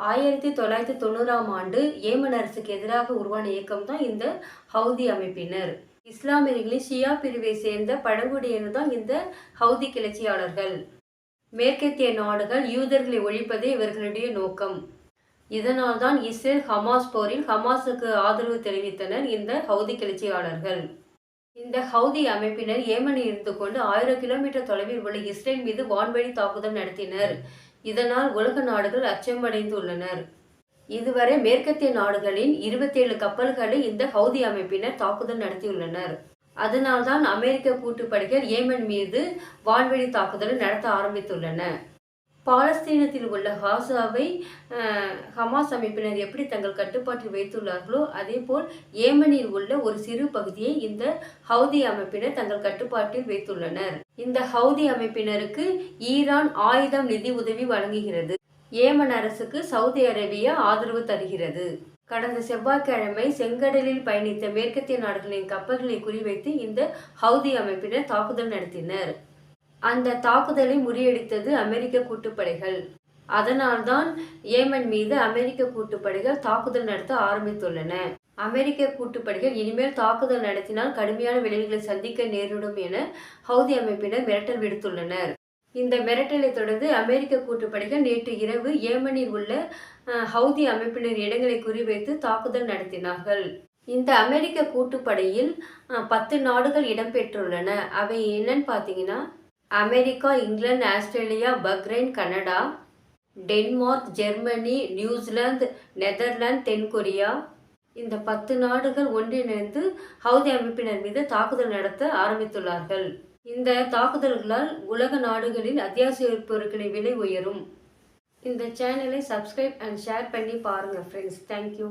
1990ஆம் ஆண்டு ஏமன் அரசுக்கு எதிராக உருவான இயக்கம் தான் இந்த ஹவுதி அமைப்பினர். இஸ்லாமியர்களின் ஷியா பிரிவை சேர்ந்த பழங்குடியினர் தான் இந்த ஹவுதி கிளர்ச்சியாளர்கள். மேற்கத்திய நாடுகள் யூதர்களை ஒழிப்பதே இவர்களுடைய நோக்கம். இதனால் தான் இஸ்ரேல் ஹமாஸ் போரில் ஹமாஸுக்கு ஆதரவு தெரிவித்தனர் இந்த ஹவுதி கிளர்ச்சியாளர்கள். இந்த ஹவுதி அமைப்பினர் ஏமனில் இருந்து கொண்டு 1000 கிலோமீட்டர் தொலைவில் உள்ள இஸ்ரேல் மீது வான்வழி தாக்குதல் நடத்தினர். இதனால் உலக நாடுகள் அச்சமடைந்துள்ளனர். இதுவரை மேற்கத்திய நாடுகளின் 27 கப்பல்களை இந்த ஹவுதி அமைப்பினர் தாக்குதல் நடத்தியுள்ளனர். அதனால்தான் அமெரிக்க கூட்டுப்படைகள் ஏமன் மீது வான்வழி தாக்குதலை நடத்த ஆரம்பித்துள்ளன. பாலஸ்தீனத்தில் உள்ள காசாவை ஹமாஸ் அமைப்பினர் எப்படி தங்கள் கட்டுப்பாட்டில் வைத்துள்ளார்களோ அதேபோல் ஏமனில் உள்ள ஒரு சிறு பகுதியை இந்த ஹவுதி அமைப்பினர் தங்கள் கட்டுப்பாட்டில் வைத்துள்ளனர். இந்த ஹவுதி அமைப்பினருக்கு ஈரான் ஆயுதம் நிதி உதவி வழங்குகிறது. ஏமன் அரசுக்கு சவுதி அரேபியா ஆதரவு தருகிறது. கடந்த செவ்வாய்க்கிழமை செங்கடலில் பயணித்த மேற்கத்திய நாடுகளின் கப்பல்களை குறிவைத்து இந்த ஹவுதி அமைப்பினர் தாக்குதல் நடத்தினர். அந்த தாக்குதலை முறியடித்தது அமெரிக்க கூட்டுப்படைகள். அதனால்தான் ஏமன் மீது அமெரிக்க கூட்டுப்படைகள் தாக்குதல் நடத்த ஆரம்பித்துள்ளன. அமெரிக்க கூட்டுப்படைகள் இனிமேல் தாக்குதல் நடத்தினால் கடுமையான விளைவுகளை சந்திக்க நேரிடும் என ஹவுதி அமைப்பினர் மிரட்டல் விடுத்துள்ளனர். இந்த மிரட்டலை தொடர்ந்து அமெரிக்க கூட்டுப்படைகள் நேற்று இரவு ஏமனில் உள்ள ஹவுதி அமைப்பினர் இடங்களை குறிவைத்து தாக்குதல் நடத்தினார்கள். இந்த அமெரிக்க கூட்டுப்படையில் 10 நாடுகள் இடம்பெற்றுள்ளன. அவை என்னன்னு பார்த்தீங்கன்னா America, England, Australia, Bahrain, Canada, Denmark, Germany, New Zealand, Netherlands, தென்கொரியா. இந்த 10 நாடுகள் ஒன்றிணைந்து ஹவுதி அமைப்பினர் மீது தாக்குதல் நடத்த ஆரம்பித்துள்ளார்கள். இந்த தாக்குதல்களால் உலக நாடுகளில் அத்தியாவசிய பொருட்களின் விலை உயரும். இந்த சேனலை சப்ஸ்கிரைப் அண்ட் ஷேர் பண்ணி பாருங்கள் ஃப்ரெண்ட்ஸ். தேங்க்யூ.